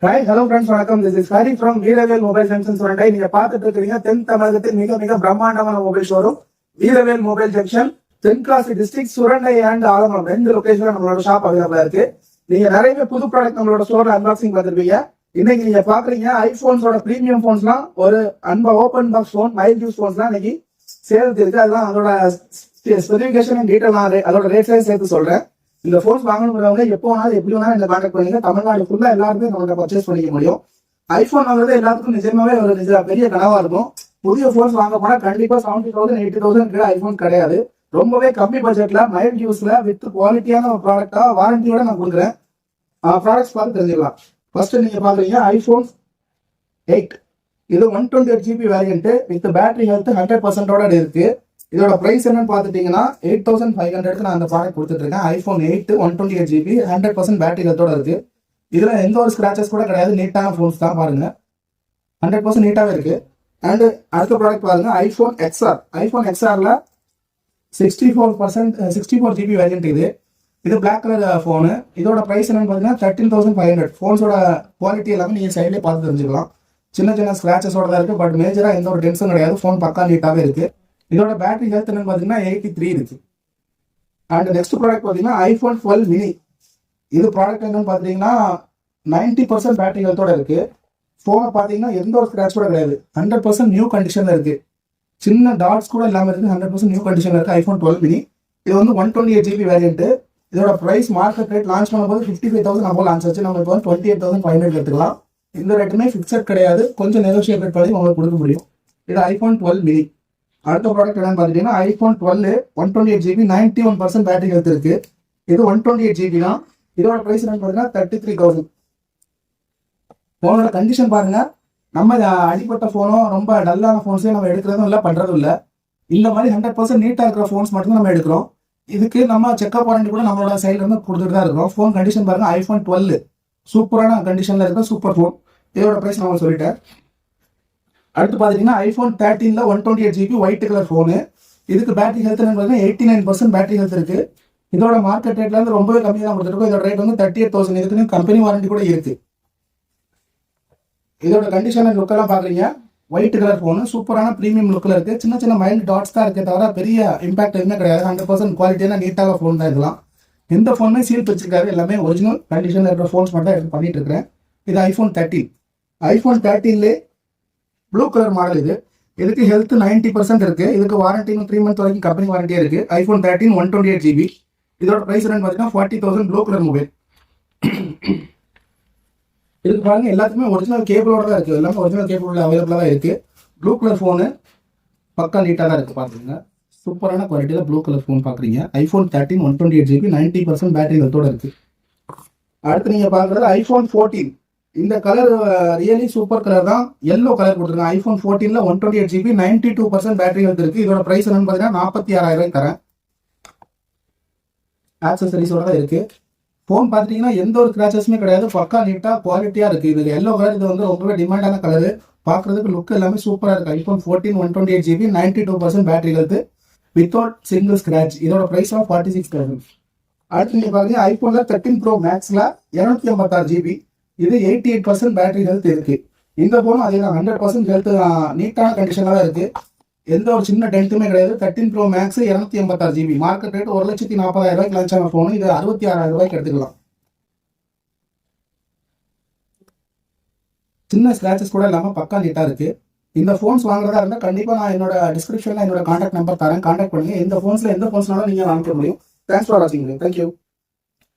Hi hello friends, வணக்கம். This is Hari from வீரவேல் mobile junction Surandai. நீங்க பார்த்துட்டு இருக்கிறீங்க தென் தமிழகத்தில் மிக மிக பிரம்மாண்டமான மொபைல் ஷோரூம் வீரவேல் mobile junction, Tenkasi district, Surandai and Alangulam 2 லொகேஷன்ல நம்மளோட ஷாப் அவைலபிளா இருக்கு. நீங்க நிறைய புது ப்ராடக்ட் நம்மளோட ஸ்டோர்ல அன்பாக்சிங் பார்த்துருப்பீங்க. இன்னைக்கு நீங்க பாக்குறீங்க ஐபோன்ஸோட பிரீமியம் போன்ஸ்லாம், ஒரு open box phone, mild use போன்ஸ்லாம் இன்னைக்கு சேல்ஸ் இருக்கு. அதெல்லாம் அதோட ஸ்பெசிபிகேஷன் டீட்டெயில் அதோட ரேட்ஸையும் சேர்த்து சொல்றேன். இந்த போன்ஸ் வாங்கணுங்கிறவங்க எப்போ வேணாலும் எப்படி வேணாலும் இந்த கான்டாக்ட் பண்ணுங்க. தமிழ்நாடு ஃபுல்லா எல்லாருமே நம்மகிட்ட பர்ச்சேஸ் பண்ணிக்க முடியும். ஐபோன் வாங்குறது எல்லாத்துக்கும் நிஜமாவே ஒரு பெரிய கனவா இருக்கும். புதிய போன்ஸ் வாங்க போனா கண்டிப்பா 70,000 80,000 ஐபோன் கிடையாது. ரொம்பவே கம்மி பட்ஜெட்ல மைல்ட் யூஸ்ல வித் குவாலிட்டியான ஒரு ப்ராடக்டா வாரண்டியோட நான் கொடுக்குறேன். ப்ராடக்ட்ஸ் பார்த்து தெரிஞ்சுக்கலாம். ஃபர்ஸ்ட் நீங்க பாக்குறீங்க ஐபோன் 8. இது 128 GB variant with battery health 100% இருக்கு. இதோட பிரைஸ் என்னன்னு பாத்துட்டீங்கன்னா 8,500 நான் அந்த ப்ராடக்ட் கொடுத்துட்டு இருக்கேன். ஐபோன் 8 128 GB 100% பேட்டரி ஹெல்த்தோட இருக்கு. இதுல எந்த ஒரு ஸ்கிராச்சஸ் கூட கிடையாது. நீட்டான போன்ஸ் தான், பாருங்க 100% நீட்டாவே இருக்கு. அண்ட் அடுத்த ப்ராடக்ட் பாருங்க, ஐபோன் எக்ஸ்ஆர். ஐபோன் எக்ஸ்ஆர்ல 64 GB வேரியன்ட் இது பிளாக் கலர் போனு. இதோட பிரைஸ் என்னன்னு பாத்தீங்கன்னா 13,500. போன்ஸோட குவாலிட்டி எல்லாமே நீங்க சைட்லேயே பார்த்து தெரிஞ்சுக்கலாம். சின்ன சின்ன ஸ்கிராச்சஸோட தான் இருக்கு, பட் மேஜரா எந்த ஒரு டென்ஷன் கிடையாது. போன் பக்கா நீட்டாவே இருக்கு. இதோட பேட்டரி ஹெல்த் என்னன்னு பாத்தீங்கன்னா 83 இருக்கு. அண்ட் நெக்ஸ்ட் ப்ராடக்ட் பாத்தீங்கன்னா ஐபோன் 12 மினி. இது ப்ராடக்ட் என்னன்னு பாத்தீங்கன்னா 90% பேட்டரி ஹெல்த்தோட இருக்கு. போனை பாத்தீங்கன்னா எந்த ஒரு ஸ்கிராச் கூட கிடையாது. 100% நியூ கண்டிஷன்ல இருக்கு. சின்ன டாட்ஸ் கூட இல்லாம இருக்கு. 100% நியூ கண்டிஷன்ல இருக்கு ஐபோன் 12 மினி. இது 128 GB வேரியன்ட். இதோட பிரைஸ் மார்க்கெட் ரேட் லான்ச் பண்ணும்போது 55,000 நம்ம லான்ச் ஆச்சு. நம்ம இப்போ 28,500 எடுத்துக்கலாம். இந்த ரேட்டுமே ஃபிக்ஸட் கிடையாது, கொஞ்சம் நெகோஷியேட் பண்ணி உங்களுக்கு கொடுக்க முடியும். இது ஐபோன் 12 மினி. அடுத்த ப்ராடக்ட் என்னன்னு பாத்தீங்கன்னா ஐபோன் 12 128 GB 91% பேட்டரி ஹெல்த் இருக்கு. இது 128 GB தான். இதோட பிரைஸ் என்னன்னு பாத்தீங்கன்னா 33,000. போனோட கண்டிஷன் பாருங்க. நம்ம அடிப்பட்ட போனோ ரொம்ப டல்லான போன்ஸே நம்ம எடுக்கிறதும் இல்லை, பண்றதும் இல்லை. இந்த மாதிரி 100% நீட்டா இருக்கிற போன்ஸ் மட்டும் நம்ம எடுக்கிறோம். இதுக்கு நம்ம செக்அப் வாரண்டி கூட நம்மளோட சைட்ல இருந்து கொடுத்துட்டு தான் இருக்கிறோம். போன் கண்டிஷன் பாருங்க, ஐபோன் 12 சூப்பரான கண்டிஷன்ல இருக்க சூப்பர் போன். இதோட பிரைஸ் நான் சொல்லிட்டேன். அடுத்து பாத்தீங்கன்னா ஐபோன் 13ல 128 GB ஒயிட் கலர் போனு. இதுக்கு பேட்டரி ஹெல்த் என்னன்னு 89% பேட்டரி ஹெல்த் இருக்கு. இதோட மார்க்கெட் ரேட்ல இருந்து ரொம்பவே கம்மி தான் கொடுத்துருக்கோம். இதோட ரேட் 38,000. இதுக்குன்னு கம்பெனி வாரண்டி கூட இருக்கு. இதோட கண்டிஷன் லுக் எல்லாம் பாக்குறீங்க, ஒயிட் கலர் போனு சூப்பரான பிரீமியம் லுக்ல இருக்கு. சின்ன சின்ன மைல்டு டாட்ஸ் தான் இருக்கே தவிர பெரிய இம்பாக்ட் எதுவுமே கிடையாது. 100% குவாலிட்டியான நீட்டான போன் தான் இதெல்லாம். எந்த போனுமே சீல் வச்சிருக்காரு, எல்லாமே ஒரிஜினல் கண்டிஷன்ல இருக்கிற போன்ஸ் மட்டும் எடுத்து பண்ணிட்டு இருக்கிறேன். இது ஐபோன் 13. ஐபோன் 13ல ப்ளூ கலர் மாடல் இது. இதுக்கு ஹெல்த் 90% இருக்கு. இதுக்கு வாரண்டி 3 மந்த் வரைக்கும் கம்பெனி வாரண்டியா இருக்கு. IPhone 13 128 GB. இதோட பிரைஸ் என்னன்னு பாத்தீங்கன்னா 40,000. Blue colour mobile. இதுக்கு பாருங்க எல்லாத்துக்குமே ஒரிஜினல் கேபிளோட தான் இருக்கு. எல்லாமே ஒரிஜினல் கேபிள் அவைலபிளா தான் இருக்கு. ப்ளூ கலர் போனு பக்கா நீட்டா தான் இருக்கு. பாத்துக்கோங்க, சூப்பரான குவாலிட்டியில ப்ளூ கலர் போன் பாக்குறீங்க. ஐபோன் 13 128 GB 90% பேட்டரி ஹெல்த்தோட இருக்கு. அடுத்து நீங்க பாக்குறது ஐபோன் 14. இந்த கலர் ரியலி சூப்பர் கலர் தான். எல்லோ கலர் கொடுத்துருக்காங்க. ஐபோன் 14ல 128 GB 92% பேட்டரி ஹெல்த் இருக்கு. இதோட பிரைஸ் என்னன்னு பாத்தீங்கன்னா 46,000 தரேன். ஆக்சசரிஸோட தான் இருக்கு. போன் பாத்தீங்கன்னா எந்த ஒரு கிராச்சஸுமே கிடையாது, பக்கா நீட்டா குவாலிட்டியா இருக்கு. இது எல்லோ கலர். இது ரொம்பவே டிமாண்டான கலர். பாக்குறதுக்கு லுக் எல்லாமே சூப்பரா இருக்கு. IPhone 14 128 GB 92% battery health without single scratch. இதோட பிரைஸ் 46,000. அடுத்து நீங்க பாத்தீங்கன்னா ஐபோன்ல 13 Pro Maxல 256 GB. இது 88% பேட்டரி ஹெல்த் இருக்கு. இந்த போனும் அதே தான், 100% ஹெல்த் நீட்டான கண்டிஷன்ல தான் இருக்கு. எந்த ஒரு சின்ன டென்ட்டுமே கிடையாது. 13 Pro Max 256 GB. Market rate 1,40,000 launch ஆன போன். இது 66,000 எடுத்துக்கலாம். சின்ன ஸ்கிராச்சஸ் கூட இல்லாம பக்கா நீட்டா இருக்கு. இந்த போன்ஸ் வாங்குறதா இருந்தா கண்டிப்பா நான் என்னோட டிஸ்கிரிப்ஷன்ல என்னோட கான்டாக்ட் நம்பர் தரேன். கான்டாக்ட் பண்ணுங்க. இந்த போன்ஸ்ல எந்த போன்ஸ்னாலும் நீங்க வாங்கிக்க முடியும். தேங்க்ஸ் ஃபார் வாட்சிங். தேங்க்யூ.